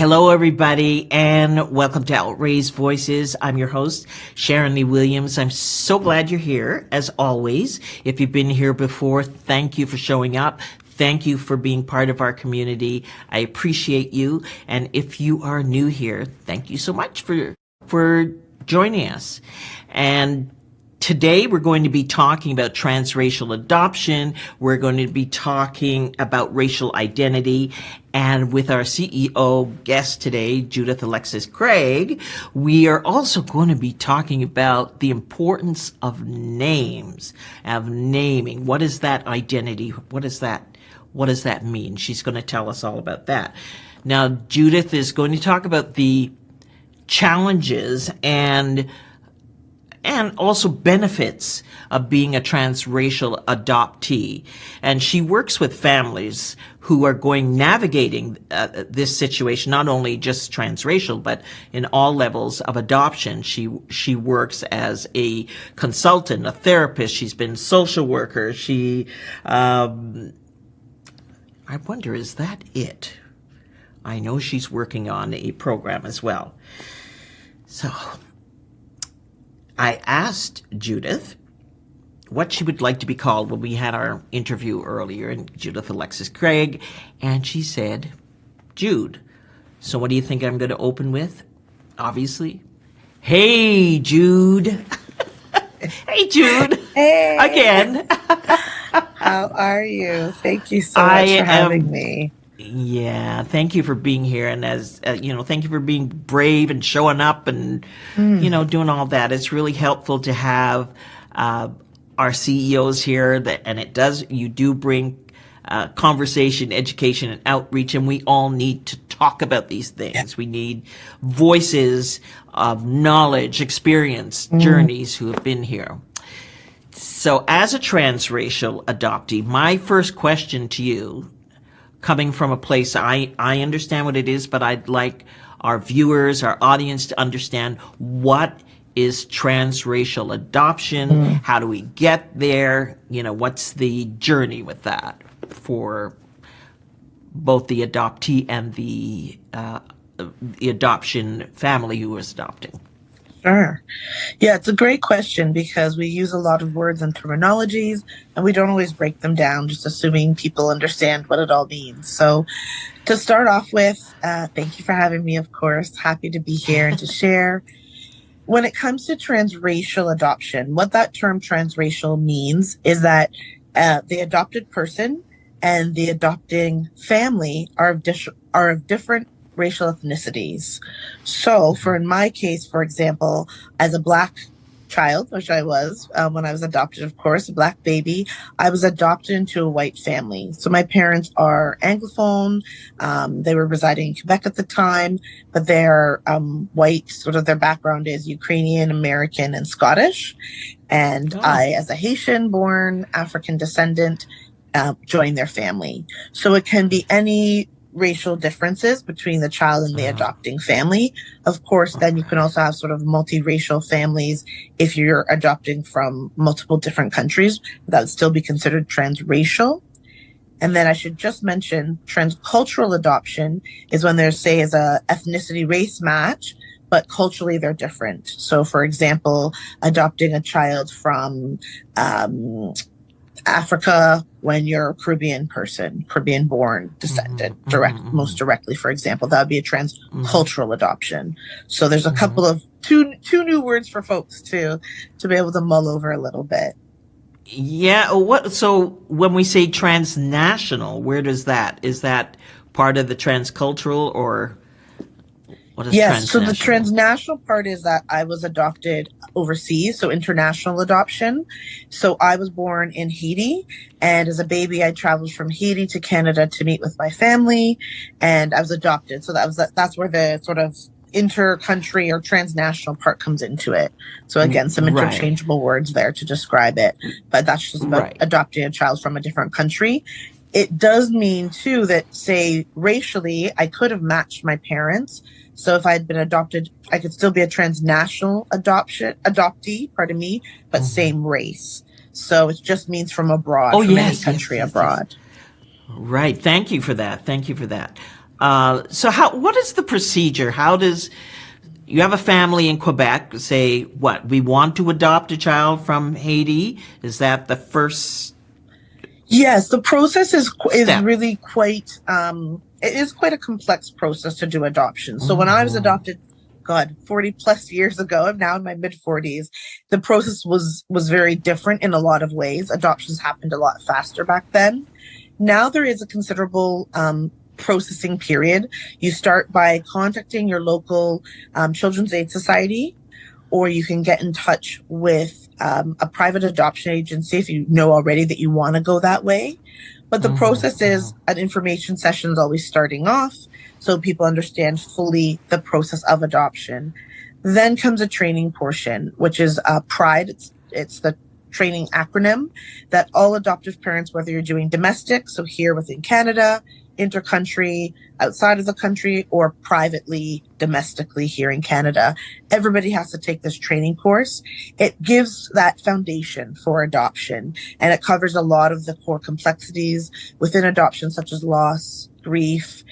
Hello, everybody, and welcome to Outraised Voices. I'm your host, Sharon Lee Williams. I'm so glad you're here, as always. If you've been here before, thank you for showing up. Thank you for being part of our community. I appreciate you. And if you are new here, thank you so much for joining us. And today we're going to be talking about transracial adoption. We're going to be talking about racial identity. And with our CEO guest today, Judith Alexis Craig, we are also going to be talking about the importance of names, of naming. What is that identity? What does that mean? She's going to tell us all about that. Now, Judith is going to talk about the challenges and also benefits of being a transracial adoptee. And she works with families who are navigating this situation, not only just transracial, but in all levels of adoption. She works as a consultant, a therapist. She's been social worker. I wonder, is that it? I know she's working on a program as well. So I asked Judith what she would like to be called when we had our interview earlier, and Judith Alexis Craig, and she said, Jude. So what do you think I'm going to open with? Obviously, hey, Jude. Hey, Jude. Hey. Again. How are you? Thank you so much for having me. Yeah, thank you for being here, and thank you for being brave and showing up and doing all that. It's really helpful to have our CEOs here, you do bring conversation, education, and outreach, and we all need to talk about these things. Yeah. We need voices of knowledge, experience, journeys who have been here. So, as a transracial adoptee, my first question to you, coming from a place, I understand what it is, but I'd like our viewers, our audience to understand what is transracial adoption, how do we get there, what's the journey with that for both the adoptee and the adoption family who is adopting. Sure. Yeah, it's a great question because we use a lot of words and terminologies and we don't always break them down, just assuming people understand what it all means. So to start off with, thank you for having me, of course. Happy to be here and to share. When it comes to transracial adoption, what that term transracial means is that the adopted person and the adopting family are of different racial ethnicities. So in my case, for example, as a Black child, which I was when I was adopted, of course, a Black baby, I was adopted into a white family. So my parents are Anglophone. They were residing in Quebec at the time, but they're white. Sort of their background is Ukrainian, American, and Scottish. And I, as a Haitian-born African descendant, joined their family. So it can be any racial differences between the child and the adopting family. Of course, then you can also have sort of multiracial families if you're adopting from multiple different countries. That would still be considered transracial. And then I should just mention transcultural adoption is when there's, say, as a ethnicity race match, but culturally they're different. So, for example, adopting a child from Africa when you're a Caribbean person, Caribbean-born descendant, most directly, for example, that would be a transcultural adoption. So there's a couple of two new words for folks to be able to mull over a little bit. Yeah. So when we say transnational, where does that? Is that part of the transcultural, or what is yes, so the transnational part is that I was adopted overseas, so international adoption. So I was born in Haiti, and as a baby, I traveled from Haiti to Canada to meet with my family, and I was adopted. So that's where the sort of inter-country or transnational part comes into it. So again, some interchangeable words there to describe it, but that's just about adopting a child from a different country. It does mean too that, say, racially, I could have matched my parents. So if I had been adopted, I could still be a transnational adoptee, but same race. So it just means from abroad, from any country abroad. Right. Thank you for that. So what is the procedure? How does, you have a family in Quebec, say, what, we want to adopt a child from Haiti? Is that the first Yes, the process is step? really quite it is quite a complex process to do adoption. So when I was adopted, God, 40 plus years ago, I'm now in my mid 40s, the process was very different in a lot of ways. Adoptions happened a lot faster back then. Now there is a considerable processing period. You start by contacting your local Children's Aid Society, or you can get in touch with a private adoption agency if you know already that you want to go that way. But the process is an information session is always starting off, so people understand fully the process of adoption. Then comes a training portion, which is PRIDE. It's the training acronym that all adoptive parents, whether you're doing domestic, so here within Canada, intercountry, outside of the country, or privately, domestically here in Canada, everybody has to take this training course. It gives that foundation for adoption, and it covers a lot of the core complexities within adoption, such as loss, grief,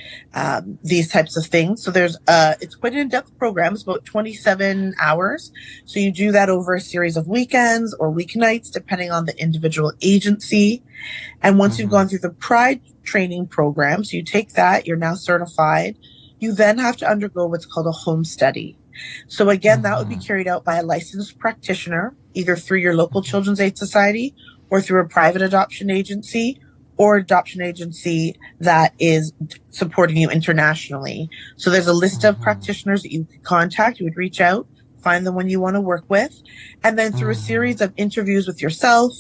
these types of things. So it's quite an in-depth program. It's about 27 hours. So you do that over a series of weekends or weeknights, depending on the individual agency. And once you've gone through the PRIDE training program, so you take that, you're now certified, you then have to undergo what's called a home study. So again, that would be carried out by a licensed practitioner, either through your local Children's Aid Society or through a private adoption agency, or adoption agency that is supporting you internationally. So there's a list of practitioners that you can contact. You would reach out, find the one you want to work with, and then through a series of interviews with yourself,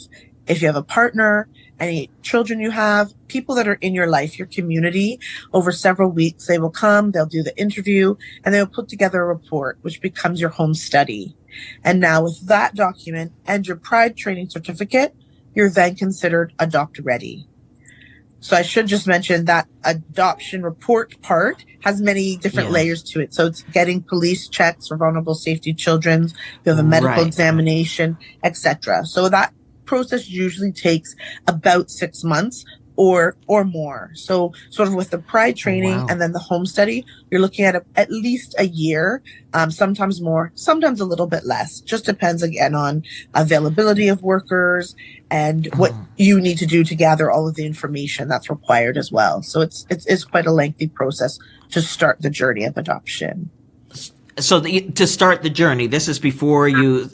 if you have a partner, any children you have, people that are in your life, your community, over several weeks, they will come, they'll do the interview, and they'll put together a report, which becomes your home study. And now with that document and your PRIDE training certificate, you're then considered adopt ready. So I should just mention that adoption report part has many different layers to it. So it's getting police checks for vulnerable safety children, you have a medical examination, etc. So that process usually takes about 6 months or more. So sort of with the PRIDE training and then the home study, you're looking at least a year, sometimes more, sometimes a little bit less. Just depends again on availability of workers and what you need to do to gather all of the information that's required as well. So it's quite a lengthy process to start the journey of adoption. So to start the journey, this is before you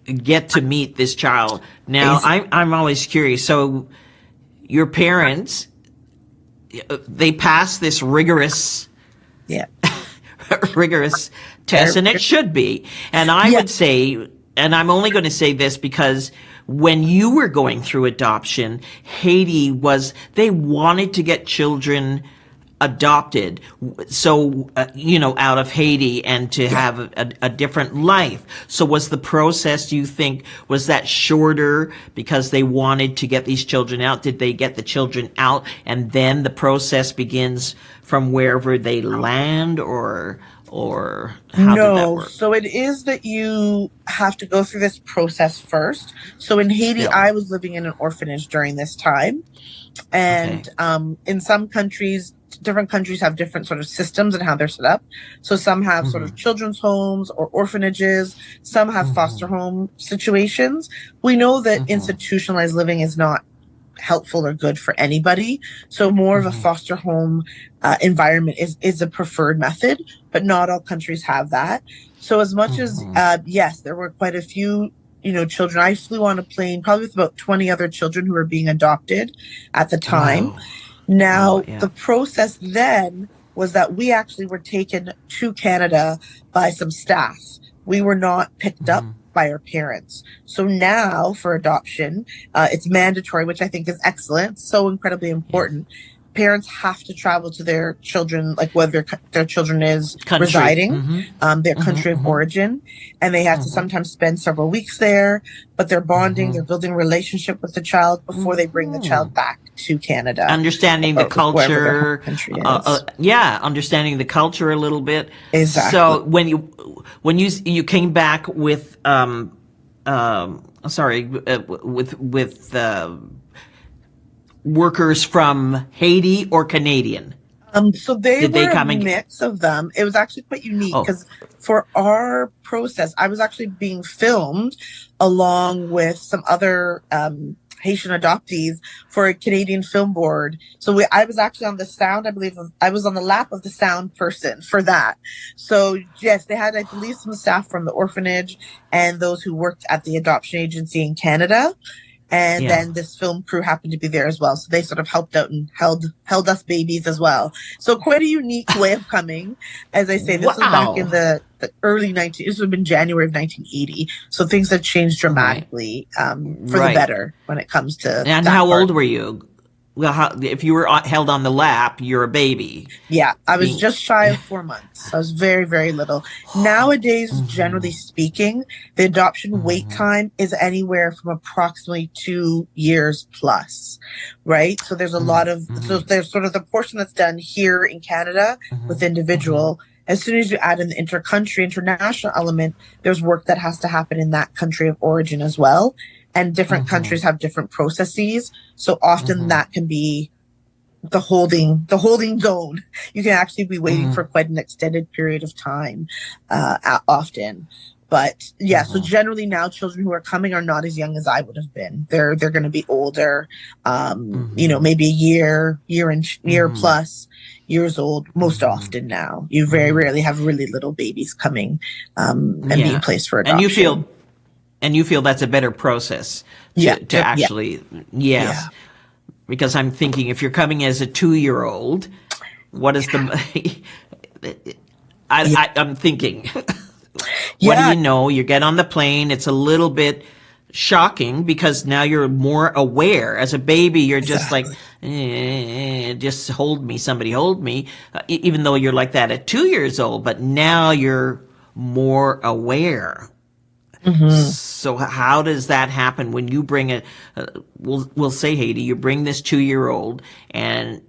get to meet this child. Now, I'm always curious. So your parents, they pass this rigorous rigorous test, and it should be. And I would say, and I'm only going to say this because when you were going through adoption, Haiti they wanted to get children adopted, so out of Haiti, and to have a different life. So was the process, do you think, was that shorter because they wanted to get these children out? Did they get the children out and then the process begins from wherever they land, or how did that work? So it is that you have to go through this process first. So in Haiti, I was living in an orphanage during this time, and in some countries, different countries have different sort of systems and how they're set up. So some have sort of children's homes or orphanages. Some have foster home situations. We know that institutionalized living is not helpful or good for anybody. So more of a foster home environment is a preferred method, but not all countries have that. So as much as, yes, there were quite a few children. I flew on a plane probably with about 20 other children who were being adopted at the time. Now, the process then was that we actually were taken to Canada by some staff. We were not picked up by our parents. So now for adoption, it's mandatory, which I think is excellent, so incredibly important. Parents have to travel to their children, like whether their children is residing, their country of origin, and they have to sometimes spend several weeks there, but they're bonding, they're building a relationship with the child before they bring the child back to Canada. Understanding the culture, understanding the culture a little bit. Exactly. So when you came back with workers from Haiti or Canadian? So they Did they were a come and mix of them. It was actually quite unique oh, because for our process, I was actually being filmed along with some other Haitian adoptees for a Canadian film board. So I was actually on the sound. I believe I was on the lap of the sound person for that. So yes, they had, I believe, some staff from the orphanage and those who worked at the adoption agency in Canada, and yeah. then this film crew happened to be there as well, so they sort of helped out and held us babies as well. So quite a unique way of coming. As I say, this was back in Wow. the early 19, this would have been January of 1980, so things have changed Right. dramatically for the Right. better when it comes to And that how part. old were you? Well, if you were held on the lap, you're a baby. Yeah, I was Being, just shy of 4 months. I was very, very little. Nowadays, generally speaking, the adoption wait time is anywhere from approximately 2 years plus, right? So there's a lot of, so there's sort of the portion that's done here in Canada with individual. As soon as you add in the international element, there's work that has to happen in that country of origin as well. And different countries have different processes. So often that can be the holding zone. You can actually be waiting for quite an extended period of time, often. But yeah, so generally now children who are coming are not as young as I would have been. They're going to be older, maybe year plus years old. Most often now, you very rarely have really little babies coming and being yeah. placed for And adoption. you feel that's a better process Yeah, to actually, yeah, yes. Because I'm thinking if you're coming as a 2-year-old, what is the, yeah, I'm thinking, what do yeah, you know? You get on the plane, it's a little bit shocking because now you're more aware. As a baby, you're just like, exactly. just hold me, somebody hold me, even though you're like that at 2 years old, but now you're more aware. So how does that happen when you bring we'll say Haiti, you bring this 2-year-old and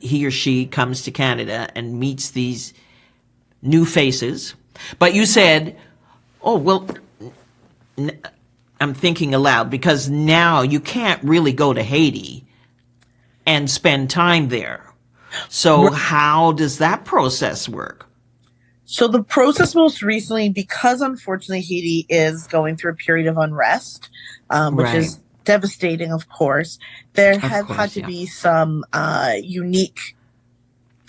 he or she comes to Canada and meets these new faces. But you said, oh, well, I'm thinking aloud because now you can't really go to Haiti and spend time there. So how does that process work? So the process most recently, because unfortunately Haiti is going through a period of unrest, which Right. is devastating, of course, there Of have had course, to yeah. be some unique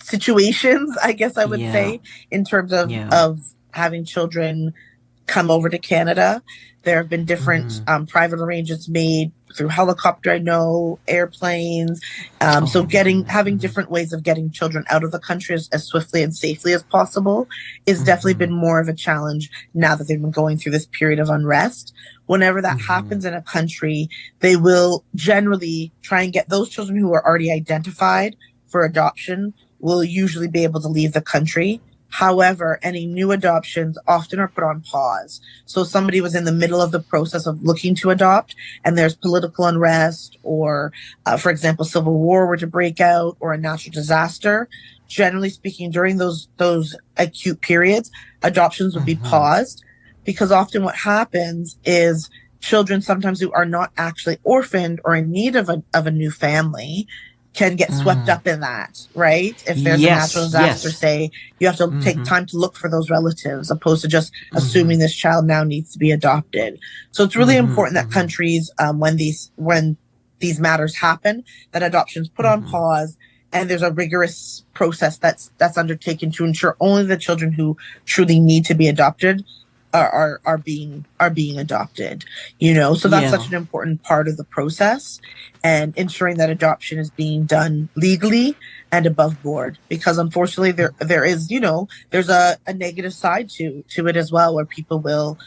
situations, I guess I would Yeah. say, in terms Yeah. of having children come over to Canada. There have been different private arrangements made through helicopter, I know, airplanes. So having different ways of getting children out of the country as swiftly and safely as possible is definitely been more of a challenge now that they've been going through this period of unrest. Whenever that happens in a country, they will generally try and get those children who are already identified for adoption will usually be able to leave the country. However, any new adoptions often are put on pause. So somebody was in the middle of the process of looking to adopt and there's political unrest or, for example, civil war were to break out or a natural disaster. Generally speaking, during those acute periods, adoptions would be paused because often what happens is children sometimes who are not actually orphaned or in need of a new family can get swept up in that, right? If there's a natural Yes, disaster, yes. say, you have to take time to look for those relatives, opposed to just assuming this child now needs to be adopted. So it's really important that countries, when these matters happen, that adoptions put on pause, and there's a rigorous process that's undertaken to ensure only the children who truly need to be adopted are being adopted, so that's such Yeah. an important part of the process, and ensuring that adoption is being done legally and above board, because unfortunately there is, there's a negative side to it as well, where people will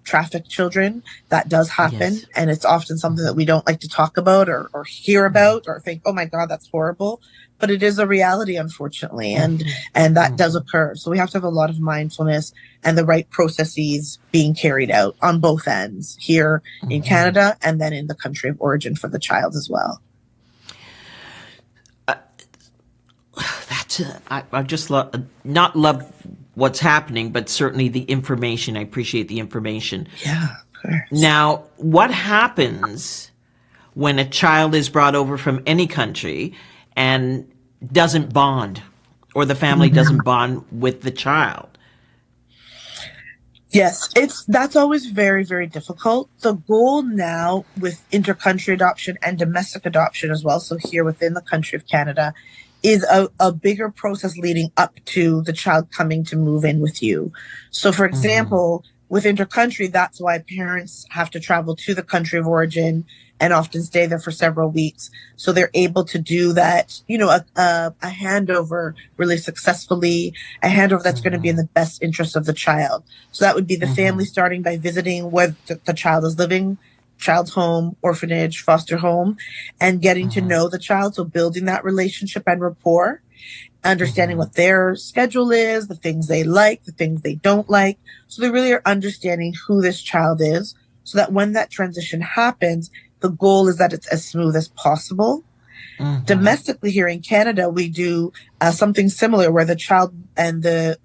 traffic children. That does happen, Yes. and it's often something that we don't like to talk about or hear about or think, oh my god, that's horrible, but it is a reality, unfortunately, and that does occur. So we have to have a lot of mindfulness and the right processes being carried out on both ends here in Canada and then in the country of origin for the child as well. That's I just not love what's happening, but certainly the information. I appreciate the information. Yeah, of course. Now, what happens when a child is brought over from any country and doesn't bond, or the family doesn't bond with the child. Yes, that's always very, very difficult. The goal now with intercountry adoption and domestic adoption as well, so here within the country of Canada, is a bigger process leading up to the child coming to move in with you. So, for example, with intercountry, that's why parents have to travel to the country of origin and often stay there for several weeks. So they're able to do that, a handover really successfully, a handover that's going to be in the best interest of the child. So that would be the family starting by visiting where the child is living, child's home, orphanage, foster home, and getting to know the child. So building that relationship and rapport, understanding what their schedule is, the things they like, the things they don't like. So they really are understanding who this child is, so that when that transition happens, the goal is that it's as smooth as possible. Domestically here in Canada, we do something similar where the child and the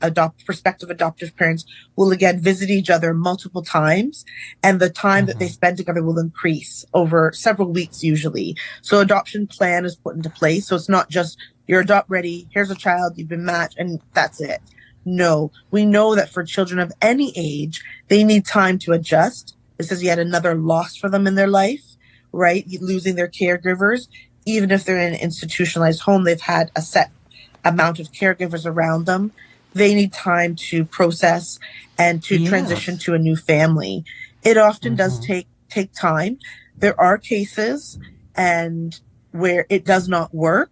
prospective adoptive parents will again visit each other multiple times, and the time that they spend together will increase over several weeks usually. So adoption plan is put into place. So it's not just you're adopt ready, here's a child, you've been matched, and that's it. No, we know that for children of any age, they need time to adjust. This is yet another loss for them in their life, right? Losing their caregivers. Even if they're in an institutionalized home, they've had a set amount of caregivers around them. They need time to process and to transition to a new family. It often does take time. There are cases and where it does not work.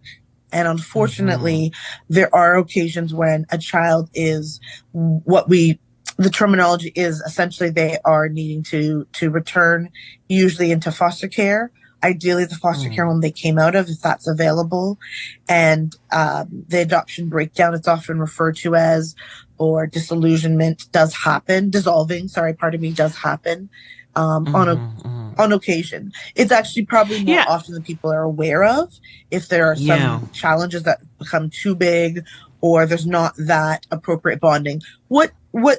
And unfortunately, there are occasions when a child is the terminology is essentially they are needing to return usually into foster care. Ideally, the foster care home they came out of, if that's available. And the adoption breakdown, it's often referred to as, or disillusionment does happen. Does happen on occasion. It's actually probably more often than people are aware of. If there are some challenges that become too big, or there's not that appropriate bonding. What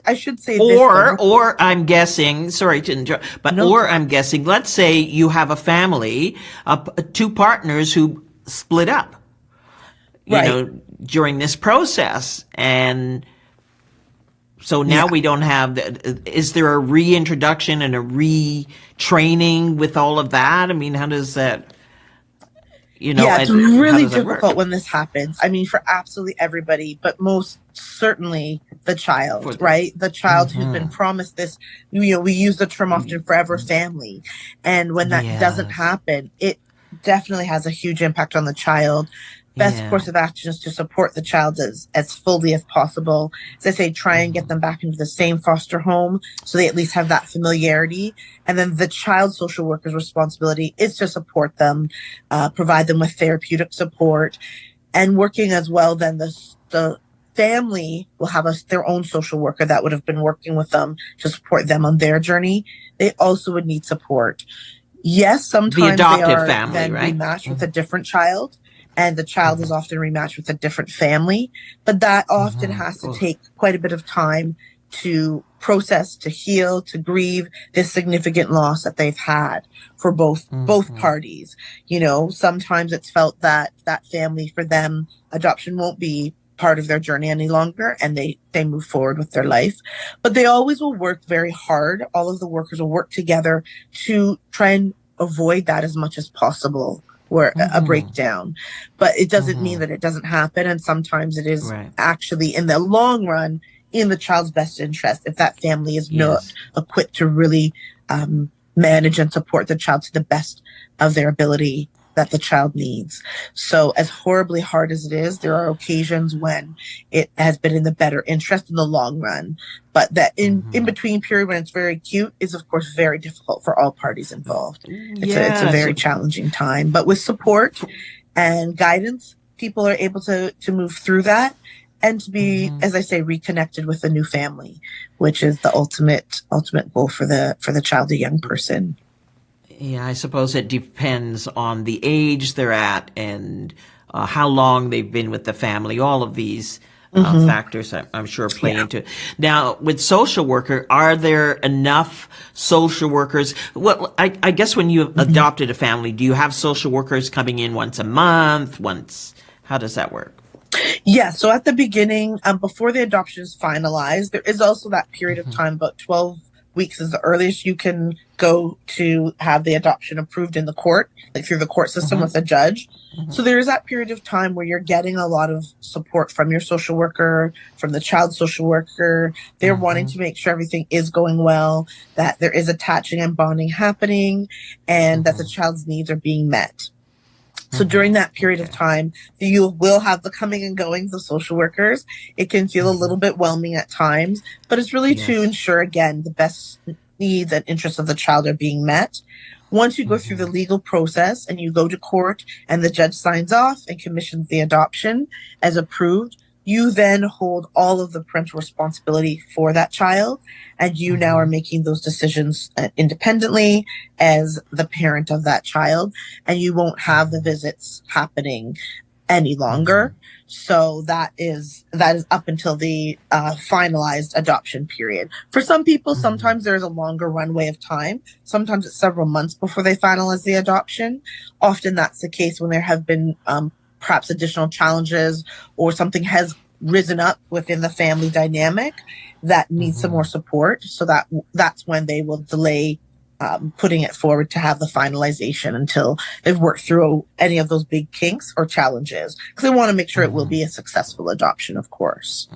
I should say, or I'm guessing, sorry to interrupt, but I'm guessing, let's say you have a family, two partners who split up, during this process, and so now we don't have. Is there a reintroduction and a retraining with all of that? I mean, how does that? It's really difficult when this happens. I mean, for absolutely everybody, but most certainly the child, right? The child who's been promised this, we use the term often forever family. And when that doesn't happen, it definitely has a huge impact on the child. Best course of action is to support the child as fully as possible. As I say, try and get them back into the same foster home so they at least have that familiarity. And then the child social worker's responsibility is to support them, provide them with therapeutic support, and working as well. Then the family will have their own social worker that would have been working with them to support them on their journey. They also would need support. Yes, sometimes they are then rematched with a different child. And the child is often rematched with a different family, but that often has to take quite a bit of time to process, to heal, to grieve this significant loss that they've had for both parties. Sometimes it's felt that that family, for them, adoption won't be part of their journey any longer, and they move forward with their life. But they always will work very hard. All of the workers will work together to try and avoid that as much as possible. Or a breakdown, but it doesn't mean that it doesn't happen. And sometimes it is actually in the long run in the child's best interest if that family is not equipped to really manage and support the child to the best of their ability that the child needs. So as horribly hard as it is, there are occasions when it has been in the better interest in the long run. But that in between period when it's very acute is of course very difficult for all parties involved. It's a very challenging time. But with support and guidance, people are able to move through that and to be, as I say, reconnected with a new family, which is the ultimate goal for the child, a young person. Yeah, I suppose it depends on the age they're at and how long they've been with the family. All of these factors, I'm sure, play into it. Now, with social worker, are there enough social workers? Well, I guess when you adopted a family, do you have social workers coming in once a month, once How does that work? Yeah, so at the beginning, before the adoption is finalized, there is also that period of time, about 12 weeks is the earliest you can go to have the adoption approved in the court, like through the court system with a judge. So there is that period of time where you're getting a lot of support from your social worker, from the child social worker. They're wanting to make sure everything is going well, that there is attaching and bonding happening, and that the child's needs are being met. So during that period of time, you will have the coming and goings of social workers. It can feel a little bit whelming at times, but it's really to ensure, again, the best needs and interests of the child are being met. Once you go through the legal process and you go to court and the judge signs off and commissions the adoption as approved, you then hold all of the parental responsibility for that child, and you now are making those decisions independently as the parent of that child, and you won't have the visits happening any longer. So that is up until the finalized adoption period. For some people, sometimes there's a longer runway of time. Sometimes it's several months before they finalize the adoption. Often that's the case when there have been perhaps additional challenges or something has risen up within the family dynamic that needs some more support. So that's when they will delay putting it forward to have the finalization until they've worked through any of those big kinks or challenges, because they want to make sure it will be a successful adoption, of course.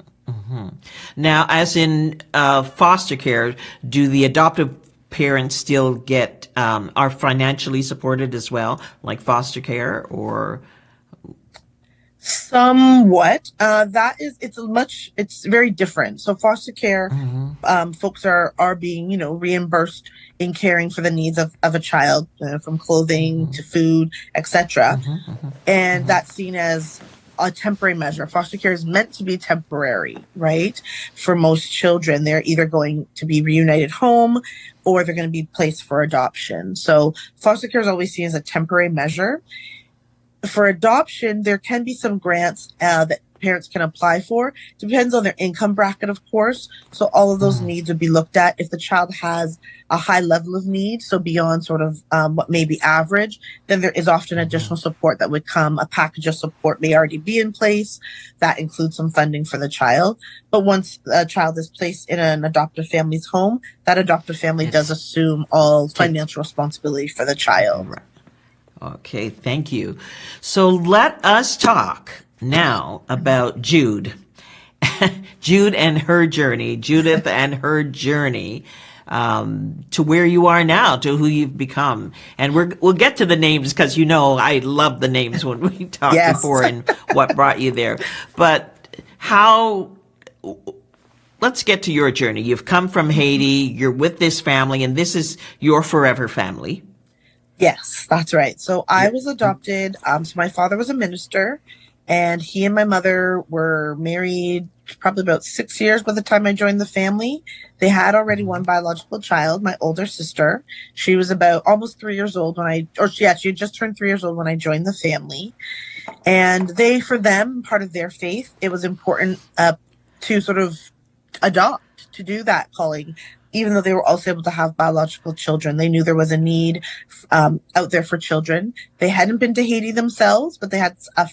Now, as in foster care, do the adoptive parents still get are financially supported as well, like foster care, or? Somewhat. It's very different. So foster care, folks are being, reimbursed in caring for the needs of a child, from clothing to food, etc. And that's seen as a temporary measure. Foster care is meant to be temporary, right? For most children, they're either going to be reunited home or they're going to be placed for adoption. So foster care is always seen as a temporary measure. For adoption, there can be some grants that parents can apply for. Depends on their income bracket, of course. So all of those needs would be looked at. If the child has a high level of need, so beyond sort of what may be average, then there is often additional support that would come. A package of support may already be in place. That includes some funding for the child. But once a child is placed in an adoptive family's home, that adoptive family does assume all financial responsibility for the child. Right. Okay, thank you. So let us talk now about Jude. Jude and her journey, Judith and her journey to where you are now, to who you've become. And we'll get to the names because, I love the names when we talked before and what brought you there. But let's get to your journey. You've come from Haiti, you're with this family, and this is your forever family. Yes, that's right. So I was adopted. So my father was a minister, and he and my mother were married probably about 6 years by the time I joined the family. They had already one biological child, my older sister. She was about almost 3 years old she had just turned 3 years old when I joined the family. And for them, part of their faith, it was important to sort of adopt, to do that calling. Even though they were also able to have biological children, they knew there was a need out there for children. They hadn't been to Haiti themselves, but they had a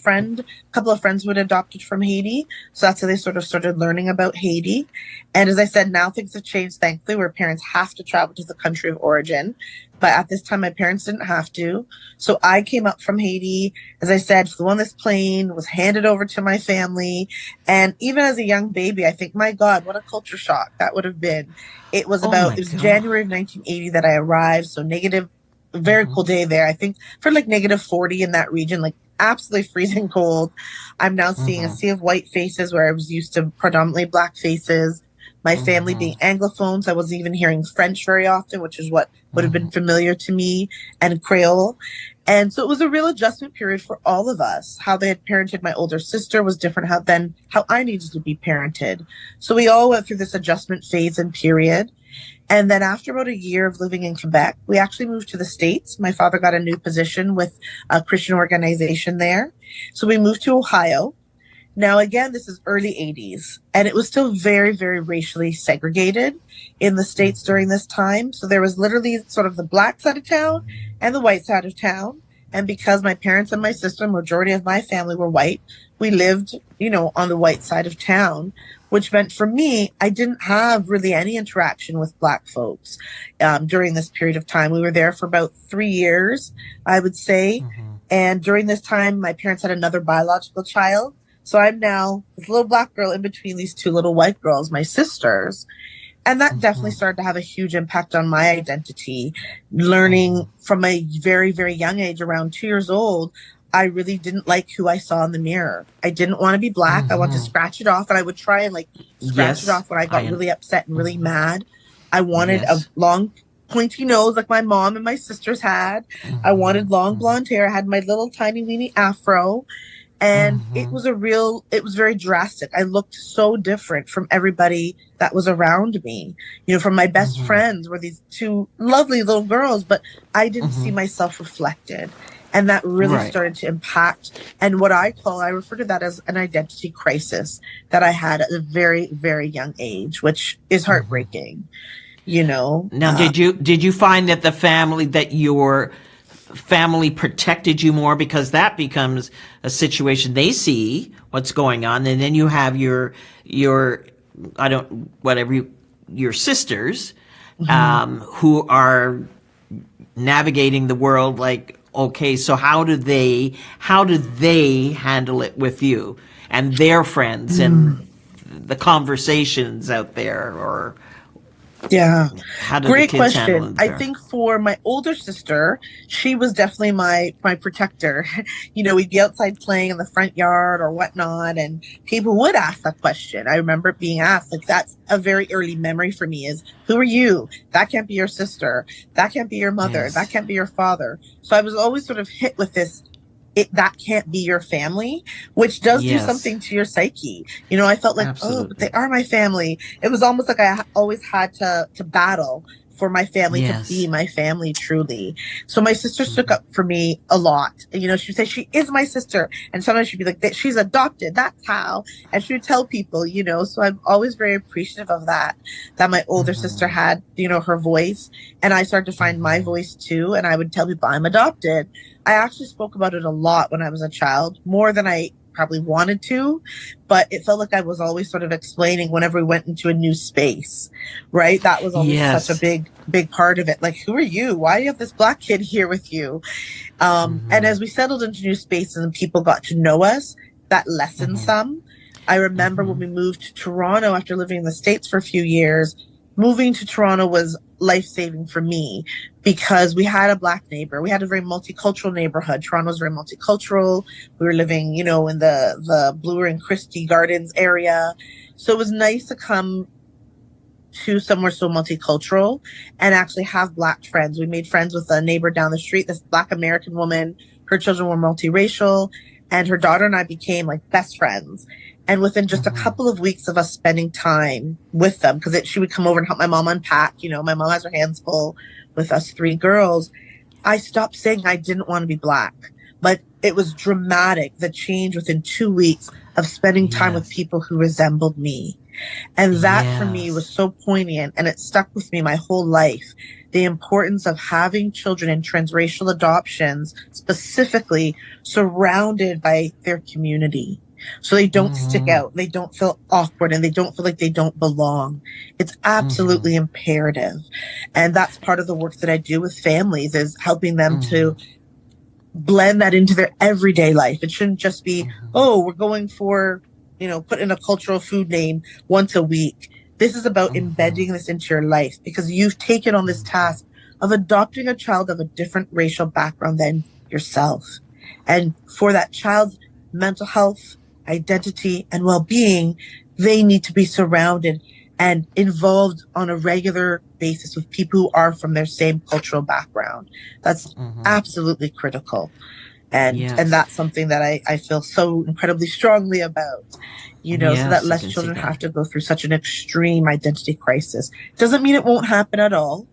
couple of friends who had adopted from Haiti. So that's how they sort of started learning about Haiti. And as I said, now things have changed, thankfully, where parents have to travel to the country of origin. But at this time, my parents didn't have to. So I came up from Haiti, as I said, flew on this plane, was handed over to my family. And even as a young baby, I think, my God, what a culture shock that would have been. It was January of 1980 that I arrived. So very cool day there. I think for like -40 in that region, like absolutely freezing cold. I'm now seeing a sea of white faces where I was used to predominantly black faces. My family being Anglophones, I wasn't even hearing French very often, which is what would have been familiar to me, and Creole. And so it was a real adjustment period for all of us. How they had parented my older sister was different than how I needed to be parented. So we all went through this adjustment phase and period. And then after about a year of living in Quebec, we actually moved to the States. My father got a new position with a Christian organization there. So we moved to Ohio. Now, again, this is early 80s, and it was still very, very racially segregated in the States during this time. So there was literally sort of the black side of town and the white side of town. And because my parents and my sister, majority of my family were white, we lived, on the white side of town, which meant for me, I didn't have really any interaction with Black folks during this period of time. We were there for about 3 years, I would say. And during this time, my parents had another biological child. So I'm now this little Black girl in between these two little white girls, my sisters. And that definitely started to have a huge impact on my identity. Learning from a very, very young age, around 2 years old, I really didn't like who I saw in the mirror. I didn't want to be Black. I wanted to scratch it off, and I would try and scratch it off when I got really upset and really mad. I wanted a long, pointy nose like my mom and my sisters had. I wanted long blonde hair. I had my little tiny weeny afro. And it was very drastic. I looked so different from everybody that was around me. From my best friends were these two lovely little girls, but I didn't see myself reflected. And that really started to impact. And I refer to that as an identity crisis that I had at a very, very young age, which is heartbreaking, Now, did you find that your family protected you more, because that becomes a situation they see what's going on, and then you have your sisters who are navigating the world like, okay, so how do they handle it with you and their friends and the conversations out there, or yeah. how do Great the kids handle question. it I there? think for my older sister, she was definitely my protector. We'd be outside playing in the front yard or whatnot, and people would ask that question. I remember it being asked. That's a very early memory for me, is, who are you? That can't be your sister. That can't be your mother. Yes. That can't be your father. So I was always sort of hit with this, that can't be your family, which does do something to your psyche. I felt like, Absolutely. but they are my family. It was almost like I always had to battle for my family to be my family truly. So my sister stood up for me a lot. She would say, she is my sister. And sometimes she'd be like, she's adopted. That's how. And she would tell people, so I'm always very appreciative of that my older sister had, her voice. And I started to find my voice too. And I would tell people I'm adopted. I actually spoke about it a lot when I was a child, more than I probably wanted to, but it felt like I was always sort of explaining whenever we went into a new space, right? That was always such a big part of it. Like, who are you? Why do you have this Black kid here with you? And as we settled into new spaces and people got to know us, that lessened some. I remember when we moved to Toronto after living in the States for a few years, moving to Toronto was life-saving for me because we had a Black neighbor. We had a very multicultural neighborhood. Toronto's very multicultural. We were living, in the Bloor and Christie Gardens area. So it was nice to come to somewhere so multicultural and actually have Black friends. We made friends with a neighbor down the street, this Black American woman. Her children were multiracial, and her daughter and I became like best friends. And within just a couple of weeks of us spending time with them, because she would come over and help my mom unpack, my mom has her hands full with us three girls, I stopped saying I didn't want to be Black. But it was dramatic, the change within 2 weeks of spending time with people who resembled me. And that for me was so poignant, and it stuck with me my whole life. The importance of having children in transracial adoptions, specifically surrounded by their community. So they don't stick out, they don't feel awkward, and they don't feel like they don't belong. It's absolutely imperative. And that's part of the work that I do with families, is helping them to blend that into their everyday life. It shouldn't just be, we're going for, put in a cultural food name once a week. This is about embedding this into your life, because you've taken on this task of adopting a child of a different racial background than yourself. And for that child's mental health, identity, and well-being, they need to be surrounded and involved on a regular basis with people who are from their same cultural background. That's absolutely critical. And that's something that I feel so incredibly strongly about, so that less children have to go through such an extreme identity crisis. Doesn't mean it won't happen at all,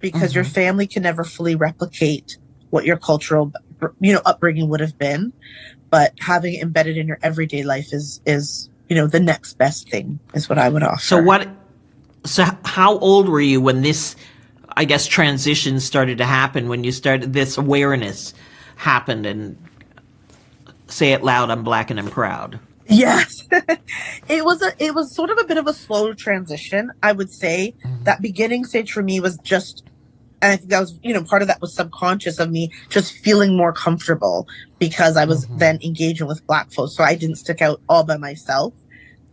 because your family can never fully replicate what your cultural, upbringing would have been. But having it embedded in your everyday life is the next best thing, is what I would offer. So how old were you when this, I guess, transition started to happen, when you started this awareness? happened, and say it loud, I'm Black and I'm proud. Yes. It was sort of a bit of a slow transition, I would say. That beginning stage for me was just, and I think that was, part of that was subconscious of me just feeling more comfortable because I was then engaging with Black folks. So I didn't stick out all by myself.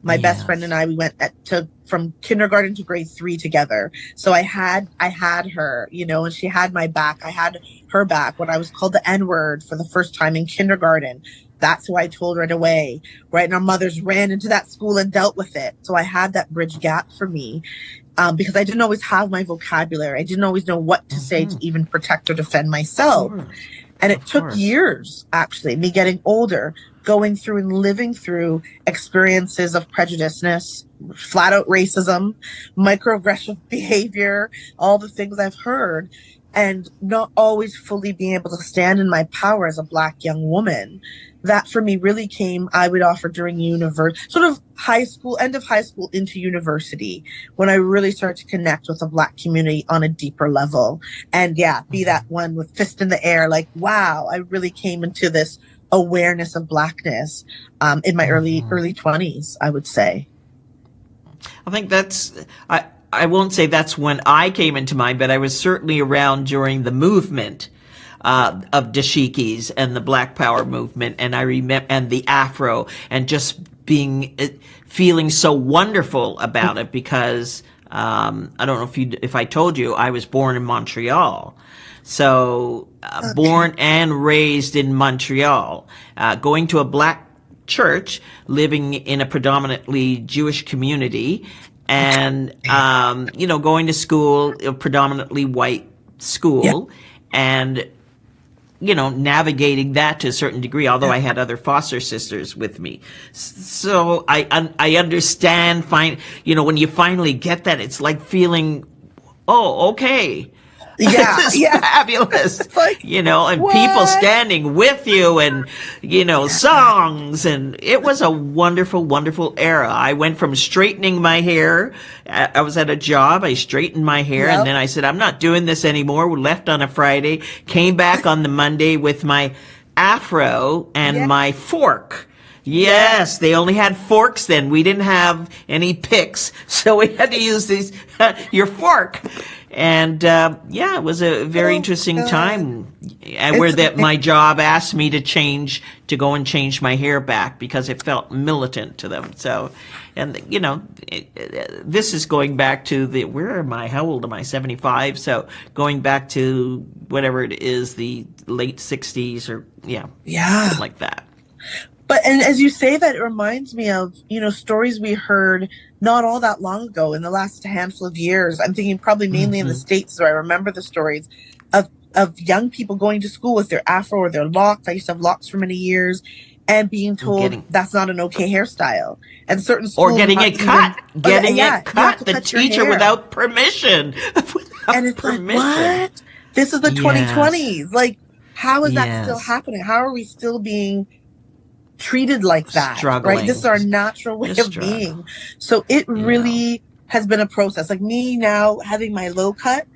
My best friend and I, we went from kindergarten to grade 3 together. So I had her, and she had my back. I had her back when I was called the N-word for the first time in kindergarten. That's who I told right away, right? And our mothers ran into that school and dealt with it. So I had that bridge gap for me because I didn't always have my vocabulary. I didn't always know what to say to even protect or defend myself. And it took years, actually, me getting older, going through and living through experiences of prejudiceness, flat out racism, microaggressive behavior, all the things I've heard, and not always fully being able to stand in my power as a Black young woman. That for me really came, I would offer during sort of high school, end of high school into university, when I really started to connect with the Black community on a deeper level. And be that one with fist in the air, like, wow, I really came into this awareness of Blackness in my early 20s, I would say. I think I won't say that's when I came into mine, but I was certainly around during the movement of dashikis and the Black Power movement, and I remember, and the Afro, and just feeling so wonderful about it because I don't know if I told you, I was born in Montreal. So born and raised in Montreal, going to a Black church, living in a predominantly Jewish community, and going to school, a predominantly white school, and navigating that to a certain degree, although I had other foster sisters with me. So I understand, when you finally get that, it's like feeling, oh, okay. This is fabulous. It's like, and what? People standing with you, and, songs, and it was a wonderful, wonderful era. I went from straightening my hair. I was at a job. I straightened my hair, and then I said, I'm not doing this anymore. We left on a Friday, came back on the Monday with my afro and my fork. Yes, they only had forks then. We didn't have any picks, so we had to use your fork. And it was a very interesting time, where my job asked me to go and change my hair back because it felt militant to them. So, and this is going back to where am I? How old am I? 75. So going back to whatever it is, the late 60s or something like that. But, and as you say that, it reminds me of, stories we heard not all that long ago in the last handful of years. I'm thinking probably mainly in the States, where I remember the stories of young people going to school with their afro or their locks. I used to have locks for many years, and being told that's not an okay hairstyle. And certain schools, or getting it cut, the teacher without permission. And it's like, what? This is the 2020s. Like, how is that still happening? How are we still being treated like that? Struggling. Right? This is our natural way of being. So it really has been a process. Like me now having my low cut,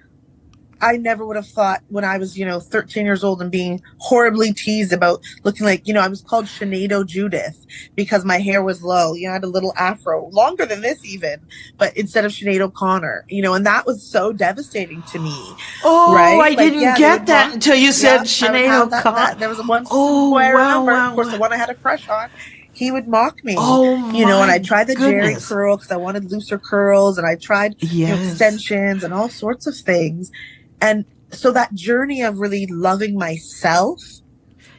I never would have thought when I was, 13 years old and being horribly teased about looking like, I was called Sinead Judith because my hair was low. I had a little afro, longer than this even, but instead of Sinead O'Connor, and that was so devastating to me. Oh, right? I didn't get that until you said Sinead O'Connor. There was one who I remember, of course, the one I had a crush on. He would mock me, and I tried the Jerry curl because I wanted looser curls, and I tried extensions and all sorts of things. And so that journey of really loving myself,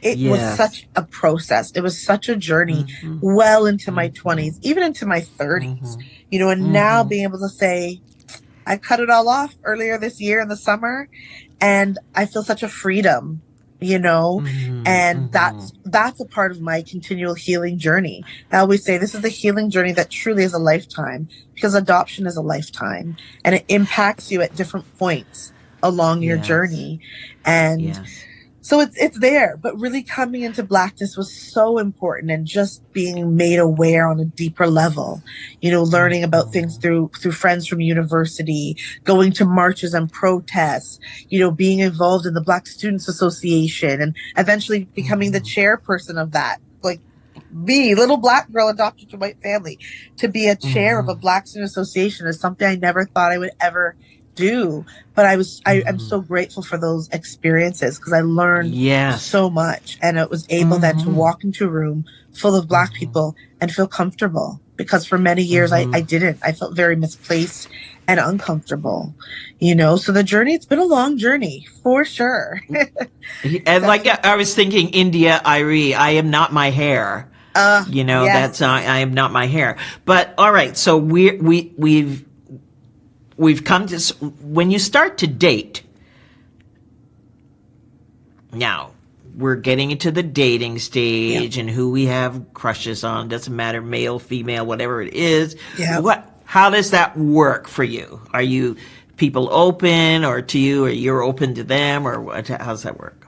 it was such a process. It was such a journey well into my 20s, even into my 30s, and now being able to say, I cut it all off earlier this year in the summer, and I feel such a freedom, and that's a part of my continual healing journey. I always say this is a healing journey that truly is a lifetime, because adoption is a lifetime, and it impacts you at different points along your journey. And So it's there, but really coming into blackness was so important, and just being made aware on a deeper level, learning about things through friends from university, going to marches and protests, being involved in the Black Students Association, and eventually becoming the chairperson of that. Like me, little Black girl adopted to white family, to be a chair of a Black Student Association is something I never thought I would ever do. But I'm so grateful for those experiences, because I learned Yes. so much, and it was able then to walk into a room full of Black people and feel comfortable, because for many years I didn't. I felt very misplaced and uncomfortable, so the journey, it's been a long journey for sure. And like I was thinking, India, Irie, I am not my hair. Yes. That's I am not my hair. But all right, so we've come to, when you start to date. Now we're getting into the dating stage, and who we have crushes on. Doesn't matter, male, female, whatever it is. Yeah. How does that work for you? Are you people open, or to you, or you're open to them, or what? How's that work?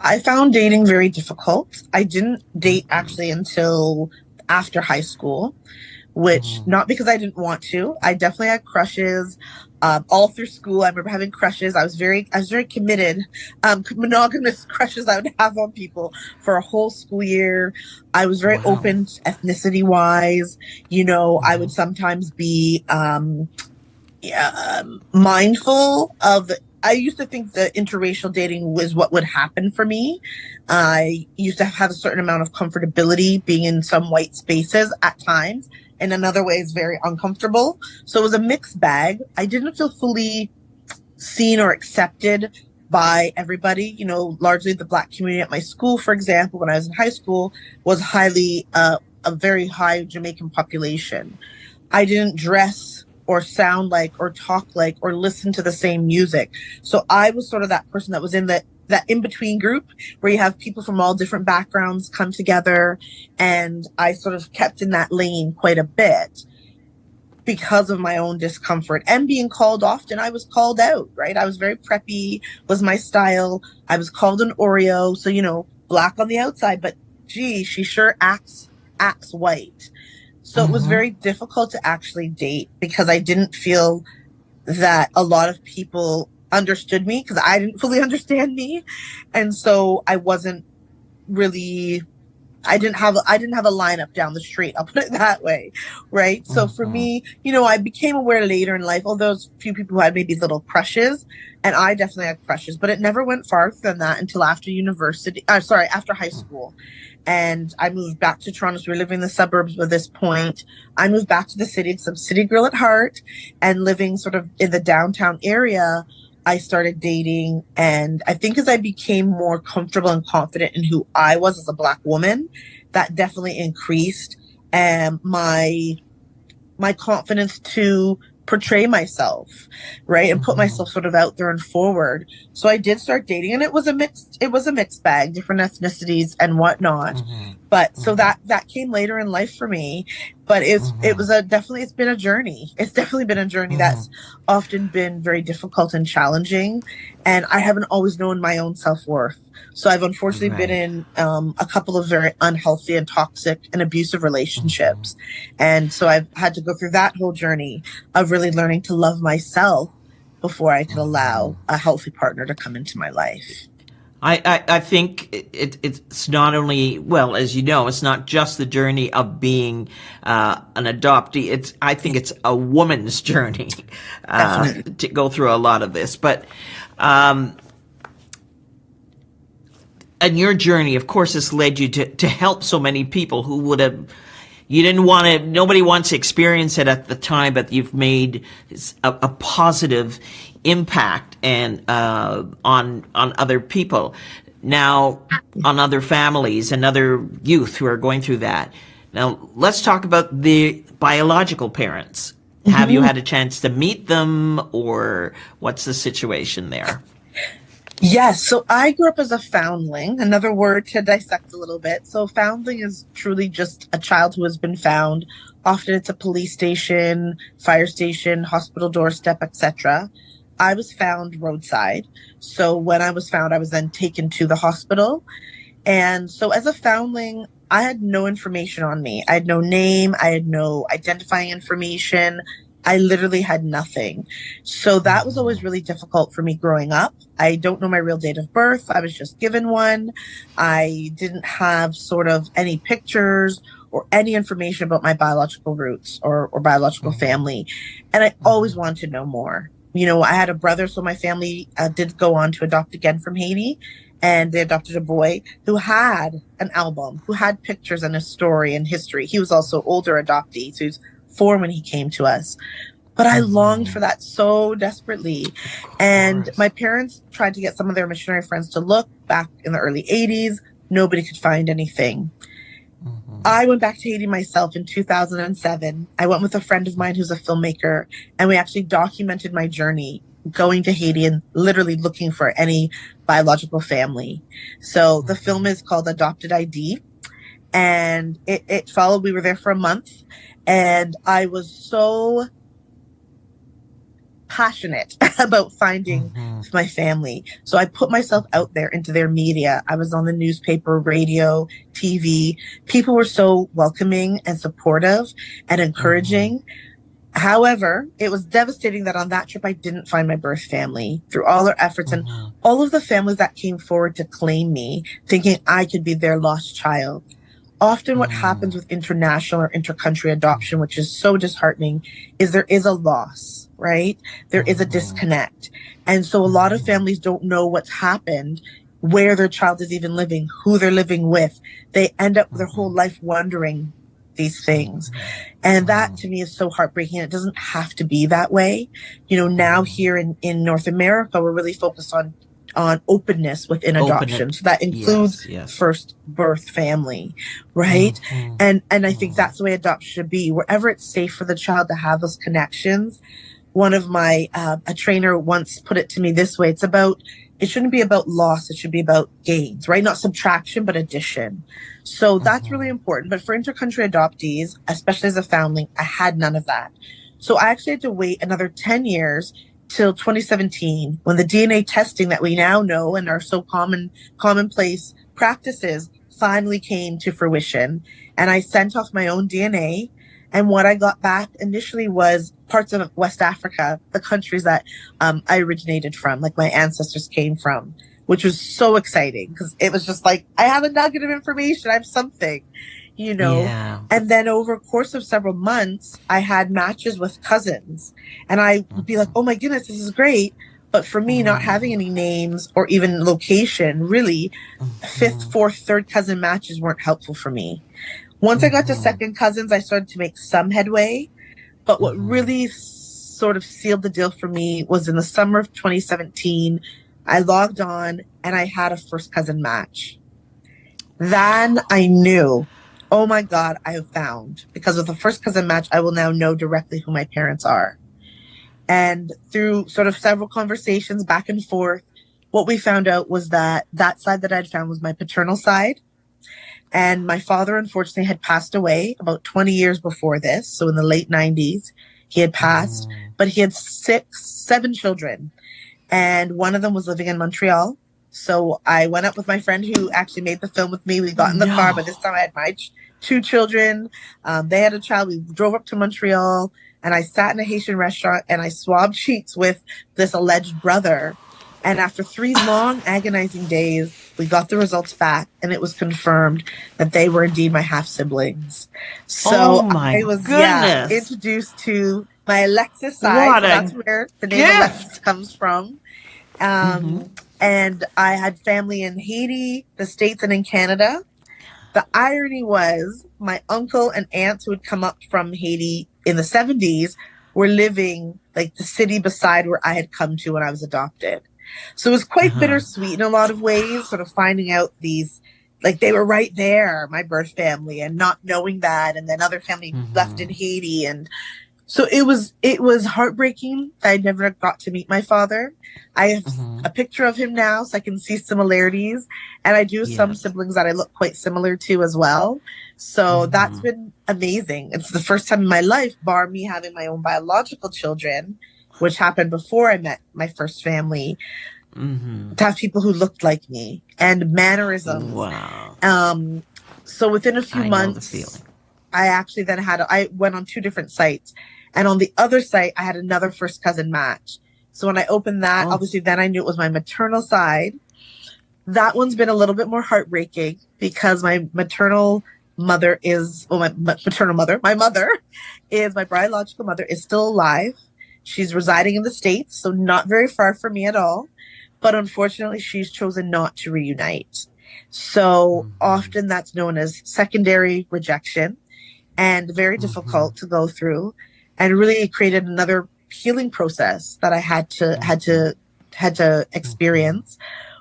I found dating very difficult. I didn't date actually until after high school, which not because I didn't want to. I definitely had crushes all through school. I remember having crushes. I was very committed, monogamous crushes I would have on people for a whole school year. I was very open ethnicity wise. I would sometimes be mindful of. I used to think that interracial dating was what would happen for me. I used to have a certain amount of comfortability being in some white spaces at times, and in other ways very uncomfortable. So it was a mixed bag. I didn't feel fully seen or accepted by everybody. Largely the Black community at my school, for example, when I was in high school, was highly a very high Jamaican population. I didn't dress or sound like or talk like or listen to the same music. So I was sort of that person that was in that in-between group where you have people from all different backgrounds come together. And I sort of kept in that lane quite a bit because of my own discomfort and being called often. I was called out, right? I was very preppy, was my style. I was called an Oreo. So, Black on the outside, but gee, she sure acts white. So it was very difficult to actually date because I didn't feel that a lot of people understood me, because I didn't fully understand me. And so I wasn't really, I didn't have a lineup down the street. I'll put it that way. Right. So for me, I became aware later in life, although there's a few people who had maybe little crushes, and I definitely had crushes, but it never went farther than that until after after high school. And I moved back to Toronto. So we were living in the suburbs by this point. I moved back to the city, some city girl at heart, and living sort of in the downtown area. I started dating, and I think as I became more comfortable and confident in who I was as a Black woman, that definitely increased my confidence to portray myself, right, and put myself sort of out there and forward. So I did start dating, and it was a mixed bag, different ethnicities and whatnot. But so that came later in life for me. But it's been a journey. It's definitely been a journey that's often been very difficult and challenging. And I haven't always known my own self-worth. So I've unfortunately been in a couple of very unhealthy and toxic and abusive relationships. And so I've had to go through that whole journey of really learning to love myself before I could allow a healthy partner to come into my life. I think it's not only, well, as you know, it's not just the journey of being an adoptee. I think it's a woman's journey to go through a lot of this. But and your journey, of course, has led you to help so many people who would have, nobody wants to experience it at the time, but you've made a positive impact and on other people, now on other families and other youth who are going through that. Now let's talk about the biological parents. Have you had a chance to meet them, or what's the situation there? Yes. So I grew up as a foundling, another word to dissect a little bit. So foundling is truly just a child who has been found. Often it's a police station, fire station, hospital doorstep, etc. I was found roadside. So when I was found, I was then taken to the hospital. And so as a foundling, I had no information on me. I had no name. I had no identifying information. I literally had nothing. So that was always really difficult for me growing up. I don't know my real date of birth. I was just given one. I didn't have sort of any pictures or any information about my biological roots or biological family. And I always wanted to know more. You know, I had a brother, so my family did go on to adopt again from Haiti. And they adopted a boy who had an album, who had pictures and a story and history. He was also older adoptee, so he was 4 when he came to us. But I longed for that so desperately. And my parents tried to get some of their missionary friends to look back in the early 80s. Nobody could find anything. I went back to Haiti myself in 2007. I went with a friend of mine who's a filmmaker, and we actually documented my journey going to Haiti and literally looking for any biological family. So the film is called Adopted ID, and it followed. We were there for a month, and I was so passionate about finding my family. So I put myself out there into their media. I was on the newspaper, radio, TV. People were so welcoming and supportive and encouraging. However, it was devastating that on that trip, I didn't find my birth family through all their efforts and all of the families that came forward to claim me, thinking I could be their lost child. Often what happens with international or intercountry adoption, which is so disheartening, is there is a loss, right? There is a disconnect. And so a lot of families don't know what's happened, where their child is even living, who they're living with. They end up their whole life wondering these things. And that to me is so heartbreaking. It doesn't have to be that way. You know, now here in North America, we're really focused on openness within adoption. So that includes first birth family, right? And I think that's the way adoption should be. Wherever it's safe for the child to have those connections. One of my, a trainer once put it to me this way. It shouldn't be about loss. It should be about gains, right? Not subtraction, but addition. So that's really important. But for intercountry adoptees, especially as a foundling, I had none of that. So I actually had to wait another 10 years till 2017 when the DNA testing that we now know and are so commonplace practices finally came to fruition. And I sent off my own DNA. And what I got back initially was parts of West Africa, the countries that I originated from, like my ancestors came from, which was so exciting because it was just like, I have a nugget of information. I have something, you know. Yeah. And then over a course of several months, I had matches with cousins. And I would be like, oh my goodness, this is great. But for me, not having any names or even location, really, fifth, fourth, third cousin matches weren't helpful for me. Once I got to second cousins, I started to make some headway. But what really sort of sealed the deal for me was in the summer of 2017, I logged on and I had a first cousin match. Then I knew, oh my God, I have found. Because with the first cousin match, I will now know directly who my parents are. And through sort of several conversations back and forth, what we found out was that that side that I'd found was my paternal side. And my father, unfortunately, had passed away about 20 years before this. So in the late 90s, he had passed, but he had 7 children. And one of them was living in Montreal. So I went up with my friend who actually made the film with me. We got in the car, but this time I had my 2 children. They had a child. We drove up to Montreal and I sat in a Haitian restaurant and I swabbed cheeks with this alleged brother. And after 3 long, agonizing days, we got the results back, and it was confirmed that they were indeed my half-siblings. So I was introduced to my Alexis side. So that's where the name Alexis comes from. And I had family in Haiti, the States, and in Canada. The irony was my uncle and aunts who had come up from Haiti in the 70s were living like the city beside where I had come to when I was adopted. So it was quite bittersweet in a lot of ways, sort of finding out these, like they were right there, my birth family, and not knowing that, and then other family left in Haiti. And so it was heartbreaking that I never got to meet my father. I have a picture of him now, so I can see similarities. And I do have some siblings that I look quite similar to as well. So that's been amazing. It's the first time in my life, bar me having my own biological children, which happened before I met my first family, Mm-hmm. to have people who looked like me and mannerisms. Wow. So within a few I know the feeling. months, I went on 2 different sites. And on the other site, I had another first cousin match. So when I opened that, Oh. obviously then I knew it was my maternal side. That one's been a little bit more heartbreaking because my maternal mother is, well, my maternal mother, my mother is, my biological mother is still alive. She's residing in the States, so not very far from me at all. But unfortunately, she's chosen not to reunite. So Mm-hmm. often that's known as secondary rejection and very Mm-hmm. difficult to go through, and really created another healing process that I Mm-hmm. had to Mm-hmm. experience.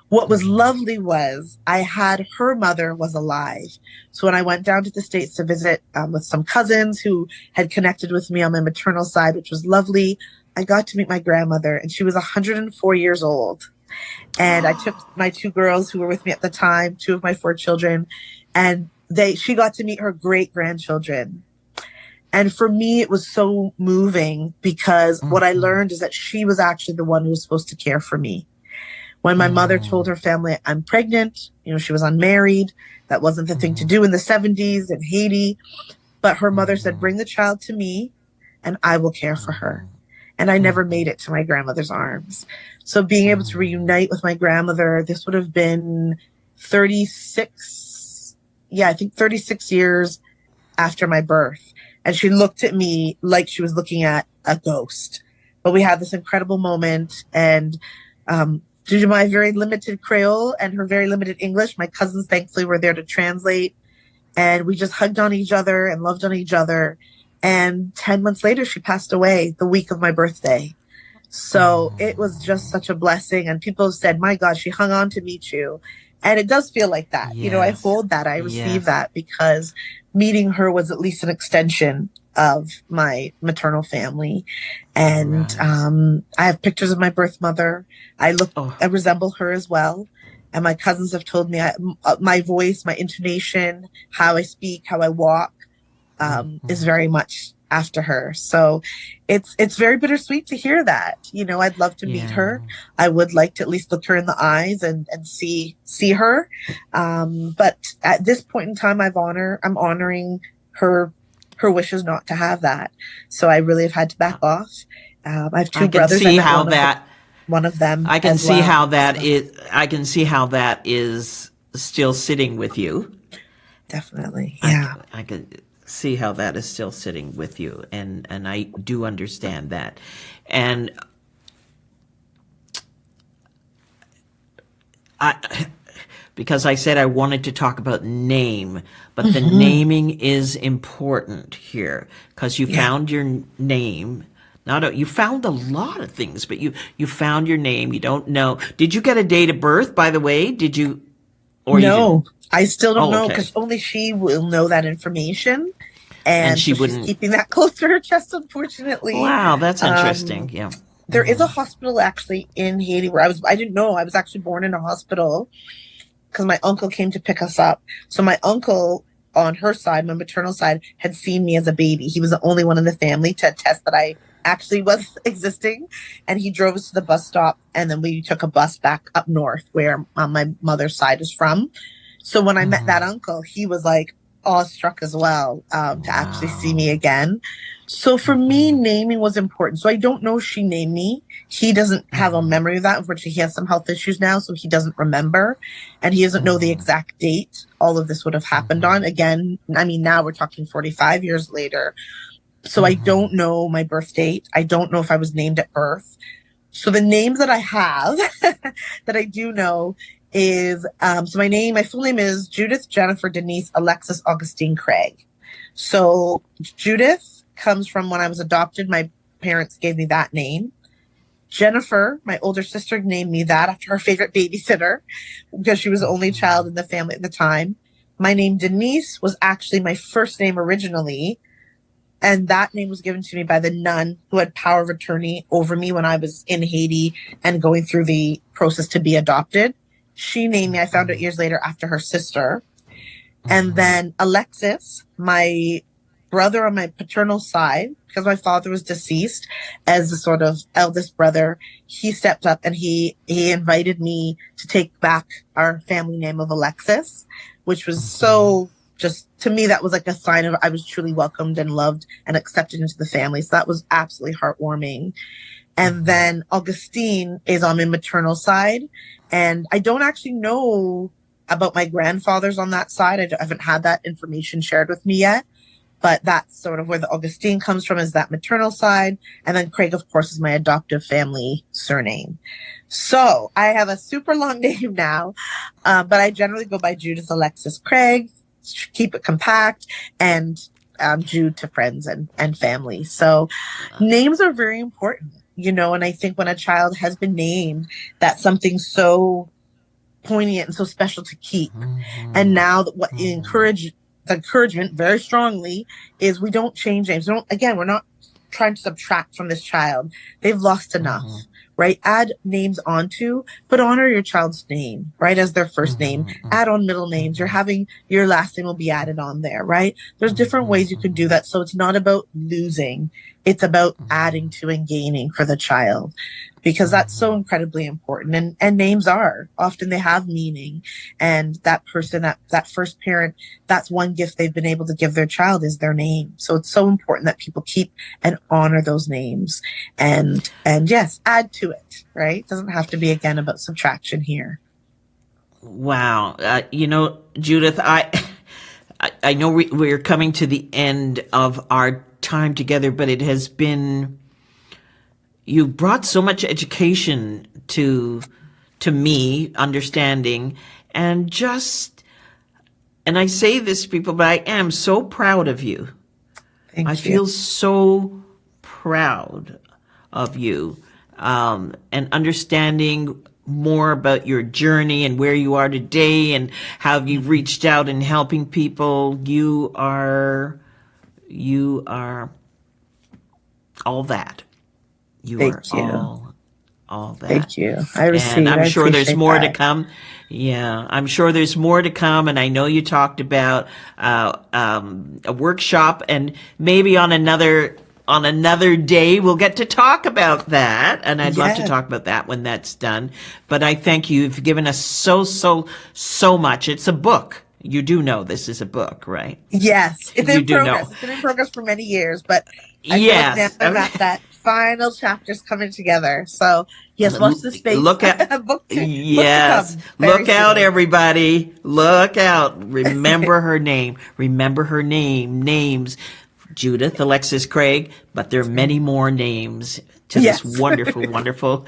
What was Mm-hmm. lovely was I had her mother was alive. So when I went down to the States to visit with some cousins who had connected with me on my maternal side, which was lovely, I got to meet my grandmother, and she was 104 years old. And I took my 2 girls who were with me at the time, 2 of my 4 children, and she got to meet her great grandchildren. And for me, it was so moving because what I Mm-hmm. learned is that she was actually the one who was supposed to care for me. When my mother told her family I'm pregnant, she was unmarried. That wasn't the thing to Mm-hmm. do in the 70s in Haiti. But her mother said, Mm-hmm. bring the child to me and I will care for her. And I never Mm-hmm. made it to my grandmother's arms. So being able to Mm-hmm. reunite with my grandmother, this would have been 36, yeah, I think 36 years after my birth. And she looked at me like she was looking at a ghost. But we had this incredible moment. And due to my very limited Creole and her very limited English, my cousins thankfully were there to translate. And we just hugged on each other and loved on each other. And 10 months later, she passed away the week of my birthday. So it was just such a blessing. And people said, my God, she hung on to meet you. And it does feel like that. I Yes. hold that. I receive Yes. that because meeting her was at least an extension of my maternal family. And Right. I have pictures of my birth mother. Oh. I resemble her as well. And my cousins have told me my voice, my intonation, how I speak, how I walk, Mm-hmm. is very much after her. So it's very bittersweet to hear that. I'd love to meet Yeah. her. I would like to at least look her in the eyes and see her. But at this point in time, I'm honoring her wishes not to have that. So I really have had to back off. I have I 2 can brothers. I see met how that one of them I can as see well. how that So is I can see how that is still sitting with you. definitely, yeah. I could see how that is still sitting with you, and I do understand that. And I because I said I wanted to talk about name, but the Hmm. naming is important here because you Yeah. found your name. You found a lot of things, but you found your name. You don't know. Did you get a date of birth, by the way? Did you, or you didn't? No, I still don't Oh, know okay. because only she will know that information. And And she so she's wouldn't. keeping that close to her chest, unfortunately. Wow, that's interesting. Um, Yeah. there is a hospital actually in Haiti where I didn't know I was actually born in a hospital because my uncle came to pick us up. So my uncle on her side, my maternal side, had seen me as a baby. He was the only one in the family to attest that I actually was existing. And he drove us to the bus stop. And then we took a bus back up north where my mother's side is from. So when I met that uncle, he was like awestruck as well, to actually see Wow. me again. So for me, naming was important. So I don't know if she named me. He doesn't have a memory of that. Unfortunately, he has some health issues now, so he doesn't remember. And he doesn't know the exact date all of this would have happened on. Again, I mean, now we're talking 45 years later. So I don't know my birth date. I don't know if I was named at birth. So the names that I have that I do know is so my full name is Judith Jennifer Denise Alexis Augustine Craig. So Judith comes from when I was adopted. My parents gave me that name. Jennifer, my older sister, named me that after her favorite babysitter because she was the only child in the family at the time. My name Denise was actually my first name originally, and that name was given to me by the nun who had power of attorney over me when I was in Haiti and going through the process to be adopted. She named me, I found out years later, after her sister. And then Alexis, my brother on my paternal side, because my father was deceased, as the sort of eldest brother, he stepped up and he invited me to take back our family name of Alexis, which was so, just to me, that was like a sign of I was truly welcomed and loved and accepted into the family. So that was absolutely heartwarming. And then Augustine is on my maternal side. And I don't actually know about my grandfathers on that side. I haven't had that information shared with me yet. But that's sort of where the Augustine comes from, is that maternal side. And then Craig, of course, is my adoptive family surname. So I have a super long name now, but I generally go by Judith Alexis Craig, keep it compact, and Jude to friends and family. So names are very important, and I think when a child has been named, that's something so poignant and so special to keep. And now what the encouragement very strongly is we don't change names. We're not trying to subtract from this child. They've lost enough, right? Add names onto, but honor your child's name, right? As their first name. Add on middle names. You're having your last name will be added on there, right? There's different ways you can do that. So it's not about losing. It's about adding to and gaining for the child, because that's so incredibly important. And names are often, they have meaning. And that person, that first parent, that's one gift they've been able to give their child is their name. So it's so important that people keep and honor those names and yes, add to it, right? It doesn't have to be, again, about subtraction here. Wow. Judith, I know we're coming to the end of our time together, but it has been, you brought so much education to me, understanding, and I say this, people, but I am so proud of you. Thank you. I feel so proud of you, and understanding more about your journey and where you are today and how you've reached out and helping people. You are all that. Thank you. All that. Thank you. I receive. And I'm sure there's more to that. come. Yeah, I'm sure there's more to come. And I know you talked about a workshop, and maybe on another day we'll get to talk about that. And I'd love to talk about that when that's done. But I thank you. You've given us so much. It's a book. You do know this is a book, right? Yes, it's in progress. It's been in progress for many years, but I feel like now I'm at that final chapter's coming together. So yes, watch the space. Look out! book Yes, look out, everybody! Look out! Remember her name. Remember her name. Names: Judith Alexis Craig. But there are many more names to this wonderful,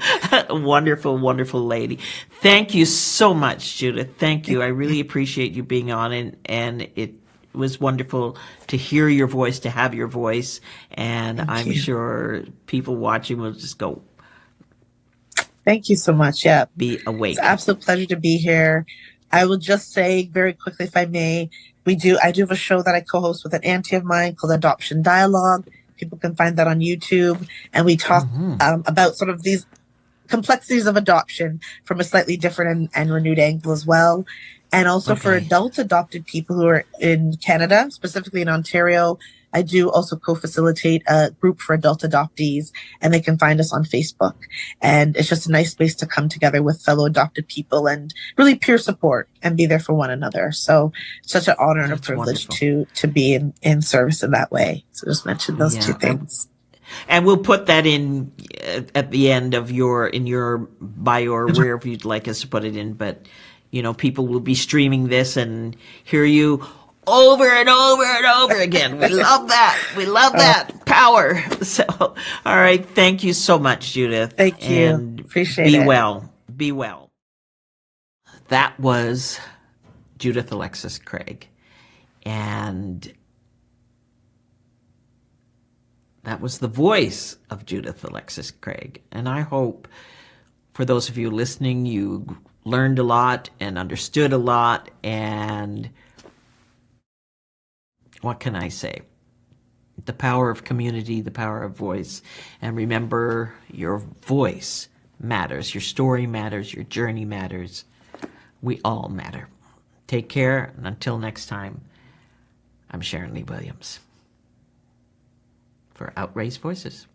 wonderful lady. Thank you so much, Judith. Thank you. I really appreciate you being on, and it was wonderful to hear your voice, to have your voice, and I'm sure people watching will just go, thank you so much. Yeah. Be awake. It's an absolute pleasure to be here. I will just say very quickly, if I may, I do have a show that I co-host with an auntie of mine called Adoption Dialogue. People can find that on YouTube. And we talk about sort of these complexities of adoption from a slightly different and renewed angle as well. And also for adult adopted people who are in Canada, specifically in Ontario, I do also co-facilitate a group for adult adoptees, and they can find us on Facebook. And it's just a nice space to come together with fellow adopted people and really peer support and be there for one another. So it's such an honor and a privilege to be in service in that way. So just mention those two things. And we'll put that in at the end of in your bio or wherever you'd like us to put it in. But people will be streaming this and hear you over and over and over again. We love that. We love that power. So, all right. Thank you so much, Judith. Thank you. And appreciate it. Be well. Be well. That was Judith Alexis Craig. And that was the voice of Judith Alexis Craig. And I hope for those of you listening, you learned a lot and understood a lot. And what can I say? The power of community, the power of voice. And remember, your voice matters. Your story matters. Your journey matters. We all matter. Take care. And until next time, I'm Sharon Lee Williams. for Outraised Voices.